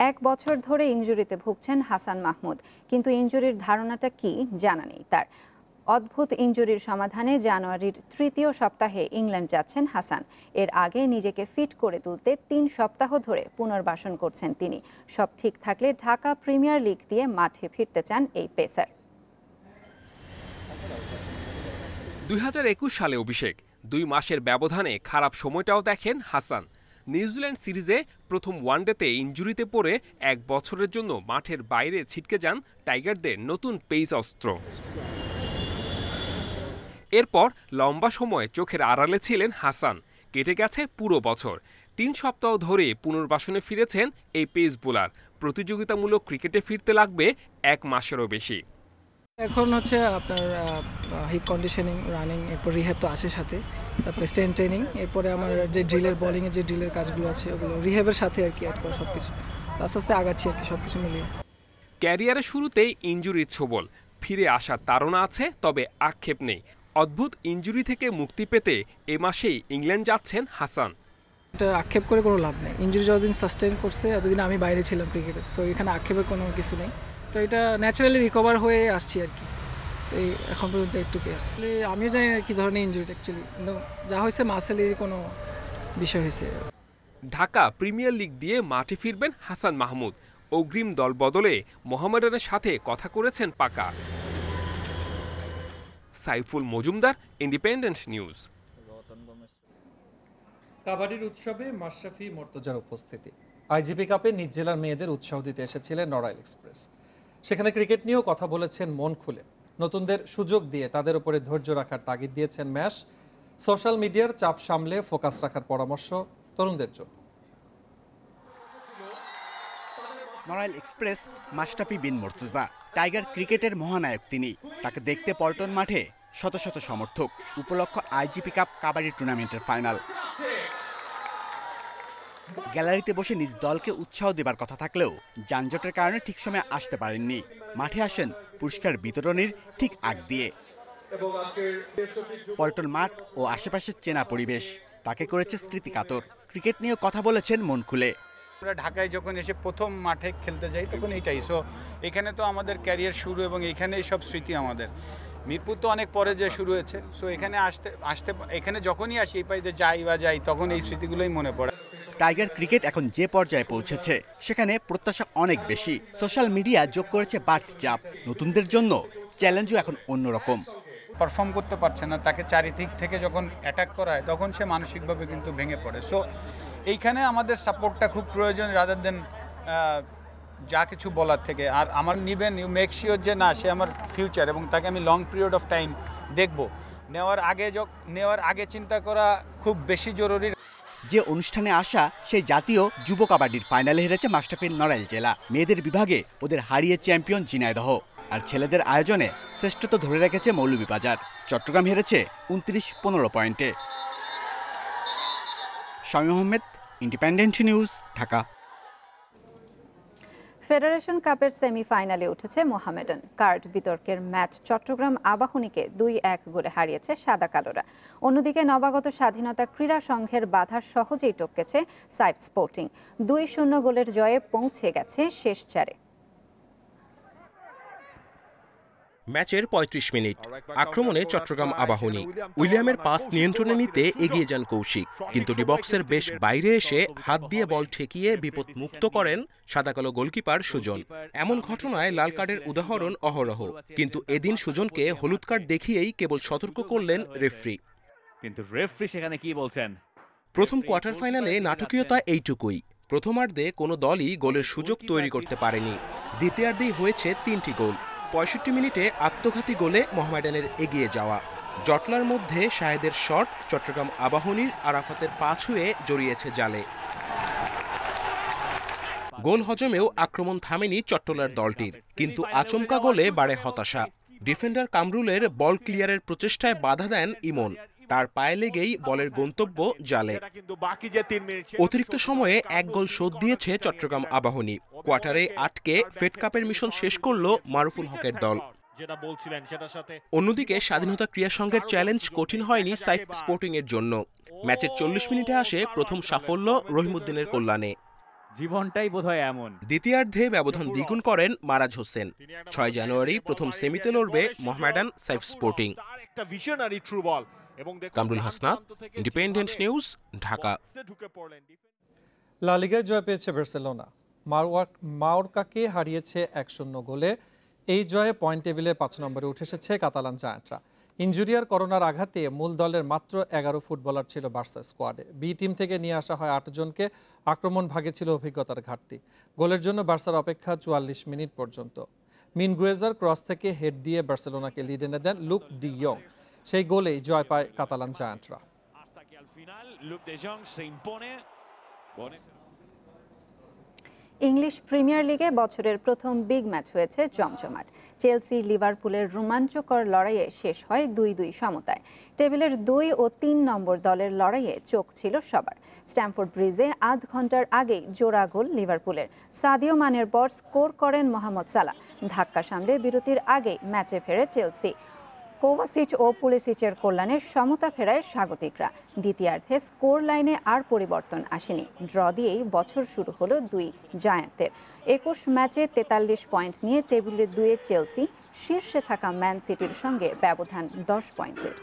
1 বছর ধরে ইনজুরিতে ভুগছেন হাসান মাহমুদ, কিন্তু ইনজুরির ধারণাটা কি জানা নেই তার। অদ্ভুত ইনজুরির সমাধানে জানুয়ারির 3য় সপ্তাহে ইংল্যান্ড যাচ্ছেন হাসান। এর আগে নিজেকে ফিট করে তুলতে 3 সপ্তাহ ধরে পুনর্বাসন করছেন তিনি। সব ঠিক থাকলে ঢাকা প্রিমিয়ার লিগ দিয়ে মাঠে ফিরতে চান এই পেসার। 2021 সালে অভিষেক। 2 মাসের ব্যবধানে খারাপ সময়টাও দেখেন হাসান। নিউজিল্যান্ড সিরিজে প্রথম ওয়ানডেতে ইনজুরিতে পড়ে 1 বছরের জন্য মাঠের বাইরে ছিটকে যান টাইগারদের নতুন পেস অস্ত্র। এরপর লম্বা সময় চোখের আড়ালে ছিলেন হাসান। কেটে গেছে পুরো বছর। 3 সপ্তাহ ধরে পুনর্বাসনে ফিরেছেন এই পেস বোলার। প্রতিযোগিতামূলক ক্রিকেটে ফিরতে লাগবে 1 মাসেরও বেশি। এখন হচ্ছে আপনার হিপ কন্ডিশনিং, রানিং, এরপর রিহ্যাব তো আছে সাথে, তারপর স্ট্রেন্থ ট্রেনিং, এরপরে আমার যে ড্রিলের বলিংয়ের যে ড্রিলের কাজগুলো আছে ওগুলো রিহ্যাবের সাথে আর কি অ্যাড করা সব কিছু। আস্তে আস্তে আগাচ্ছি আর কি সব কিছু মিলিয়ে। ক্যারিয়ারের শুরুতেই ইনজুরির ছোবল। ফিরে আসার তাড়না আছে, তবে আক্ষেপ নেই। অদ্ভুত ইনজুরি থেকে মুক্তি পেতে এ মাসেই ইংল্যান্ড যাচ্ছেন হাসান। এটা আক্ষেপ করে কোনো লাভ নেই। ইনজুরি যতদিন সাস্টেন করছে এতদিন আমি বাইরে ছিলাম ক্রিকেটের, সো এখানে আক্ষেপের কোনো কিছু নেই। তো এটা ন্যাচারালি রিকভার হয়ে আসছি আর কি। সেই এখন পর্যন্ত একটুকে আসলে আমিও জানি না কি ধরনের ইনজুরিটা অ্যাকচুয়ালি, যা হয়েছে মাসেলেরই কোনো বিষয় হয়েছে। ঢাকা প্রিমিয়ার লিগ দিয়ে মাঠে ফিরবেন হাসান মাহমুদ। অগ্রিম দল বদলে মোহামেডানের সাথে কথা করেছেন পাকা। Saiful Majumder, independent news. কাবাডির উৎসবে মাশরাফি মোর্তজার উপস্থিতি। আইজিপি কাপে নিজ জেলার মেয়েদের উৎসাহ দিতে এসেছিলেন নড়াইল এক্সপ্রেস। সেখানে ক্রিকেট নিয়েও কথা বলেছেন মন খুলে। নতুনদের সুযোগ দিয়ে তাদের উপরে ধৈর্য রাখার তাগিদ দিয়েছেন ম্যাশ। সোশ্যাল মিডিয়ার চাপ সামলে ফোকাস রাখার পরামর্শ তরুণদের জন্য। নড়াইল এক্সপ্রেস মাশরাফি বিন মোর্তজা, টাইগার ক্রিকেটের মহানায়ক তিনি। তাকে দেখতে পল্টন মাঠে শত শত সমর্থক। উপলক্ষ আইজিপি কাপ কাবাডি টুর্নামেন্টের ফাইনাল। গ্যালারিতে বসে নিজ দলকে উৎসাহ দেবার কথা থাকলেও যানজটের কারণে ঠিক সময়ে আসতে পারেননি। মাঠে আসেন পুরস্কার বিতরণের ঠিক আগ দিয়ে। পল্টন মাঠ ও আশেপাশের চেনা পরিবেশ তাকে করেছে স্মৃতিকাতর। ক্রিকেট নিয়ে কথা বলেছেন মন খুলে। আমরা ঢাকায় যখন এসে প্রথম মাঠে খেলতে যাই তখন এইটাই, সো এখানে তো আমাদের ক্যারিয়ার শুরু এবং এইখানেই সব স্মৃতি আমাদের। মিরপুর তো অনেক পরে যে শুরু হয়েছে, সো এখানে এখানে যখনই আসি এই পাইতে যাই তখন এই স্মৃতিগুলোই মনে পড়ে। টাইগার ক্রিকেট এখন যে পর্যায়ে পৌঁছেছে সেখানে প্রত্যাশা অনেক বেশি। সোশ্যাল মিডিয়া যোগ করেছে বাড়তি চাপ। নতুনদের জন্য চ্যালেঞ্জও এখন অন্যরকম। পারফর্ম করতে পারছে না, তাকে চারিদিক থেকে যখন অ্যাটাক করা হয় তখন সে মানসিকভাবে কিন্তু ভেঙে পড়ে। সো এইখানে আমাদের সাপোর্টটা খুব প্রয়োজন, রাদার দেন যা কিছু বলার থেকে। আর আমার নিবেন ইউ মেক শিওর যে না, সে আমার ফিউচার এবং তাকে আমি লং পিরিয়ড অফ টাইম দেখব। নেওয়ার আগে চিন্তা করা খুব বেশি জরুরি। যে অনুষ্ঠানে আসা সেই জাতীয় যুব কাবাডির ফাইনালে হেরেছে মাশরাফির নড়াইল জেলা। মেয়েদের বিভাগে ওদের হারিয়ে চ্যাম্পিয়ন ঝিনাইদহ। আর ছেলেদের আয়োজনে শ্রেষ্ঠত্ব ধরে রেখেছে মৌলভীবাজার। চট্টগ্রাম হেরেছে 29-15 পয়েন্টে। Shamim Ahmed, independent news, Dhaka. Federation কাপের সেমিফাইনালে উঠেছে মোহামেডান। কার্ড বিতর্কের ম্যাচ চট্টগ্রাম আবাহনীকে 2-1 গোলে হারিয়েছে সাদা কালোরা। অন্যদিকে নবাগত স্বাধীনতা ক্রীড়া সংঘের বাধা সহজেই টপকেছে সাইফ স্পোর্টিং। 2-0 গোলের জয়ে পৌঁছে গেছে শেষ চারে। ম্যাচের ৩৫ মিনিট আক্রমণে চট্টগ্রাম আবাহনী। উইলিয়ামের পাস নিয়ন্ত্রণে নিতে এগিয়ে যান কৌশিক, কিন্তু ডিবক্সের বেশ বাইরে এসে হাত দিয়ে বল ঠেকিয়ে বিপদ মুক্ত করেন সাদাকালো গোলকিপার সুজন। এমন ঘটনায় লাল কার্ডের উদাহরণ অহরহ, কিন্তু এদিন সুজনকে হলুদ কার্ড দেখিয়েই কেবল সতর্ক করলেন রেফরি। কিন্তু রেফরি সেখানে কি বলছেন? প্রথম কোয়ার্টার ফাইনালে নাটকীয়তা এইটুকুই। প্রথমার্ধে কোনো দলই গোলের সুযোগ তৈরি করতে পারেনি। দ্বিতীয়ার্ধেই হয়েছে 3টি গোল। ৬৫ মিনিটে আত্মঘাতী গোলে মোহামেডানের এগিয়ে যাওয়া। জটলার মধ্যে শাহেদের শট চট্টগ্রাম আবাহনীর আরাফাতের পা ছুঁয়ে জড়িয়েছে জালে। গোল হজমেও আক্রমণ থামেনি চট্টলার দলটির, কিন্তু আচমকা গোলে বাড়ে হতাশা। ডিফেন্ডার কামরুলের বল ক্লিয়ারের প্রচেষ্টায় বাধা দেন ইমন, তার পায়ে লেগেই বলের গন্তব্য জালে। অতিরিক্ত সময়ে 1 গোল শোধ দিয়েছে চট্টগ্রাম আবাহনী। কোয়ার্টারে আটকে ফেড কাপের মিশন শেষ করল মারুফুল হকের দল। অন্যদিকে স্বাধীনতা ক্রীড়া সংঘের চ্যালেঞ্জ কঠিন হয়নি সাইফ স্পোর্টিং এর জন্য। ম্যাচের 40 মিনিটে আসে প্রথম সাফল্য রহিমউদ্দিনের কল্যাণে। জীবনটাই বোধহয় এমন। দ্বিতীয়ার্ধে ব্যবধান দ্বিগুণ করেন মারাজ হোসেন। 6 জানুয়ারি প্রথম সেমিতে লড়বে Mohammedan Saif sporting. Kamrul Hasnat, independent news, Dhaka. লা লিগায় জয় পেয়েছে বার্সেলোনা। মায়োর্কাকে হারিয়েছে 1-0 গোলে। এই জয়ে পয়েন্ট টেবিলে 5 নম্বরে উঠে এসেছে কাতালান জায়ান্টরা। ইনজুরি আর করোনার আঘাতে মূল দলের মাত্র 11 ফুটবলার ছিল বার্সা স্কোয়াডে। বি টিম থেকে নিয়ে আসা হয় 8 জনকে। আক্রমণ ভাগে ছিল অভিজ্ঞতার ঘাটতি। গোলের জন্য বার্সার অপেক্ষা 44 মিনিট পর্যন্ত। মিনগুয়েজার ক্রস থেকে হেড দিয়ে বার্সেলোনাকে লিড এনে দেন লুক ডি ইয়ং। সেই গোলেই জয় পায় কাতালান জায়ান্টরা। ইংলিশ প্রিমিয়ার লিগে বছরের প্রথম বিগ ম্যাচ হয়েছে জমজমাট। চেলসি লিভারপুলের রোমাঞ্চকর লড়াইয়ে শেষ হয় 2-2 সমতায়। টেবিলের 2 ও 3 নম্বর দলের লড়াইয়ে চোখ ছিল সবার। স্ট্যামফোর্ড ব্রিজে আধ ঘন্টার আগেই জোড়া গোল লিভারপুলের। সাদিও মানের পর স্কোর করেন মোহাম্মদ সালাহ। ধাক্কা সামলে বিরতির আগেই ম্যাচে ফেরে চেলসি। কোভাসিচ ও পুলিসিচের কল্যাণে সমতা ফেরায় স্বাগতিকরা। দ্বিতীয়ার্ধে স্কোর লাইনে আর পরিবর্তন আসেনি। ড্র দিয়েই বছর শুরু হলো 2 জায়ান্টদের। 21 ম্যাচে 43 পয়েন্ট নিয়ে টেবিলের 2 চেলসি, শীর্ষে থাকা ম্যান সিটির সঙ্গে ব্যবধান 10 পয়েন্টের।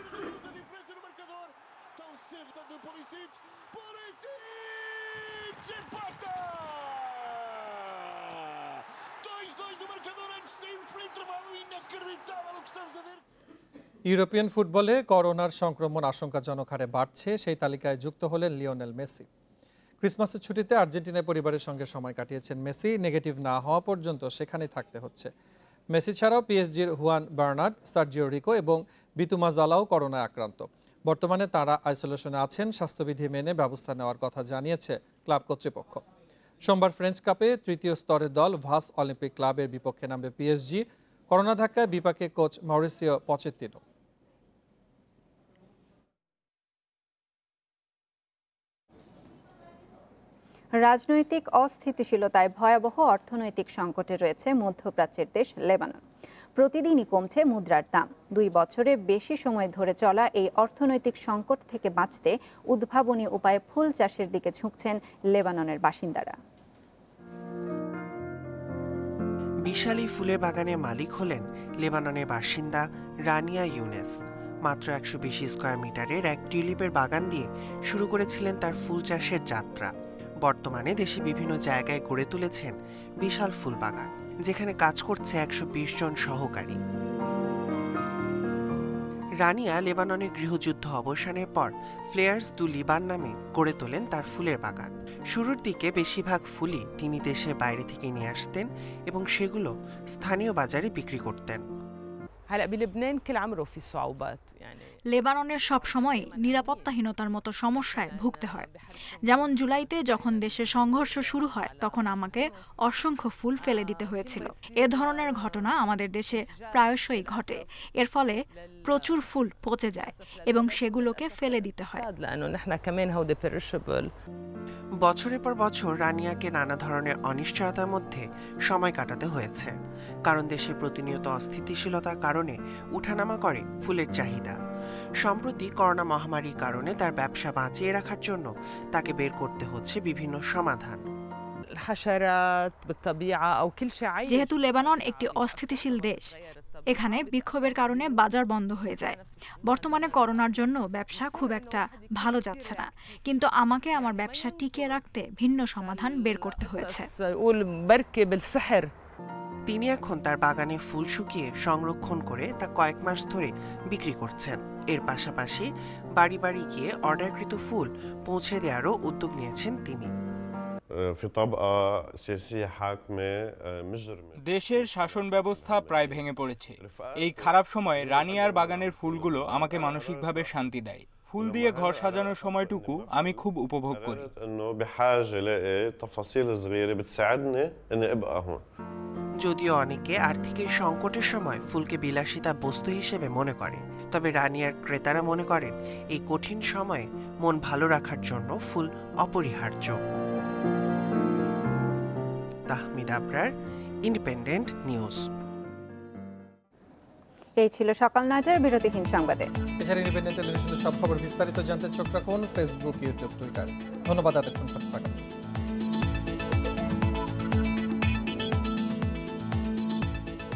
ইউরোপিয়ান ফুটবলে করোনার সংক্রমণ আশঙ্কাজনক হারে বাড়ছে। সেই তালিকায় যুক্ত হলেন লিওনেল মেসি। ক্রিসমাসের ছুটিতে আর্জেন্টিনায় পরিবারের সঙ্গে সময় কাটিয়েছেন মেসি। নেগেটিভ না হওয়া পর্যন্ত সেখানেই থাকতে হচ্ছে। মেসি ছাড়াও পিএসজির হুয়ান বার্নার্ড, সার্জিও রিকো এবং বিতুমা জালাও করোনায় আক্রান্ত। বর্তমানে তারা আইসোলেশনে আছেন। স্বাস্থ্যবিধি মেনে ব্যবস্থা নেওয়ার কথা জানিয়েছে ক্লাব কর্তৃপক্ষ। সোমবার ফ্রেঞ্চ কাপে তৃতীয় স্তরের দল ভাস অলিম্পিক ক্লাবের বিপক্ষে নামবে পিএসজি। করোনা ধাক্কায় বিপাকে কোচ মাউরিসিও পচেত্তিনো। রাজনৈতিক অস্থিতিশীলতায় ভয়াবহ অর্থনৈতিক সংকটে রয়েছে মধ্যপ্রাচ্যের দেশ লেবানন। প্রতিদিনই কমছে মুদ্রার দাম। 2 বছরে বেশি সময় ধরে চলা এই অর্থনৈতিক সংকট থেকে বাঁচতে উদ্ভাবনী উপায়ে ফুল চাষের দিকে ঝুঁকছেন লেবাননের বাসিন্দারা। বিশাল এই ফুলের বাগানের মালিক হলেন লেবাননের বাসিন্দা রানিয়া ইউনেস। মাত্র 120 স্কয়ার মিটারের এক টিউলিপের বাগান দিয়ে শুরু করেছিলেন তার ফুল চাষের যাত্রা। বর্তমানে দেশে বিভিন্ন জায়গায় গড়ে তুলেছেন বিশাল ফুল বাগান, যেখানে কাজ করছে 120 জন সহকারী। রানিয়া লেবাননের গৃহযুদ্ধ অবসানের পর ফ্লেয়ার্স দু লিবান নামে গড়ে তোলেন তার ফুলের বাগান। শুরুর দিকে বেশিরভাগ ফুলই তিনি দেশের বাইরে থেকে নিয়ে আসতেন এবং সেগুলো স্থানীয় বাজারে বিক্রি করতেন। লেবাননের সব সময় নিরাপত্তাহীনতার মতো সমস্যায় ভুগতে হয়। যেমন জুলাইতে যখন দেশে সংঘর্ষ শুরু হয় তখন আমাকে অসংখ্য ফুল ফেলে দিতে হয়েছিল। এ ধরনের ঘটনা আমাদের দেশে প্রায়শই ঘটে। এর ফলে প্রচুর ফুল পচে যায় এবং সেগুলোকে ফেলে দিতে হয়। বছরের পর বছর রানিয়াকে নানা ধরনের অনিশ্চয়তার মধ্যে সময় কাটাতে হয়েছে, কারণ দেশে প্রতিনিয়ত অস্থিতিশীলতার কারণে উঠানামা করে ফুলের চাহিদা। সম্প্রতি করোনা মহামারীর কারণে তার ব্যবসা বাঁচিয়ে রাখার জন্য তাকে বের করতে হচ্ছে বিভিন্ন সমাধান। যেহেতু লেবানন একটি অস্থিতিশীল দেশ, এখানে বিক্ষোভের কারণে বাজার বন্ধ হয়ে যায়। বর্তমানে করোনার জন্য ব্যবসা খুব একটা ভালো যাচ্ছে না, কিন্তু আমাকে আমার ব্যবসা টিকিয়ে রাখতে ভিন্ন সমাধান বের করতে হয়েছে। তিনি এখন তার বাগানে ফুল শুকিয়ে সংরক্ষণ করে তা কয়েক মাস ধরে বিক্রি করছেন। এর পাশাপাশি বাড়ি বাড়ি গিয়ে অর্ডারকৃত ফুল পৌঁছে দেওয়ারও উদ্যোগ নিয়েছেন তিনি। দেশের শাসন ব্যবস্থা প্রায় ভেঙে পড়েছে। এই খারাপ সময়ে রানিয়ার বাগানের ফুলগুলো আমাকে মানসিকভাবে শান্তি দেয়। ফুল দিয়ে ঘর সাজানোর সময়টুকু আমি খুব উপভোগ করি। যদিও অনেকে আর্থিক সংকটের সময় ফুলকে বিলাসিতা বস্তু হিসেবে মনে করে, তবে রানিয়ার ক্রেতারা মনে করেন এই কঠিন সময়ে মন ভালো রাখার জন্য ফুল অপরিহার্য। Tahmid Abrar, independent news. এই ছিল সকাল 9টার বিরতিহীন সংবাদে। এছাড়া ইন্ডিপেন্ডেন্ট টেলিভিশনের সব খবর বিস্তারিত জানতে চোখ রাখুন ফেসবুক, ইউটিউব, টুইটার। ধন্যবাদ এতক্ষণ সাথে থাকার জন্য।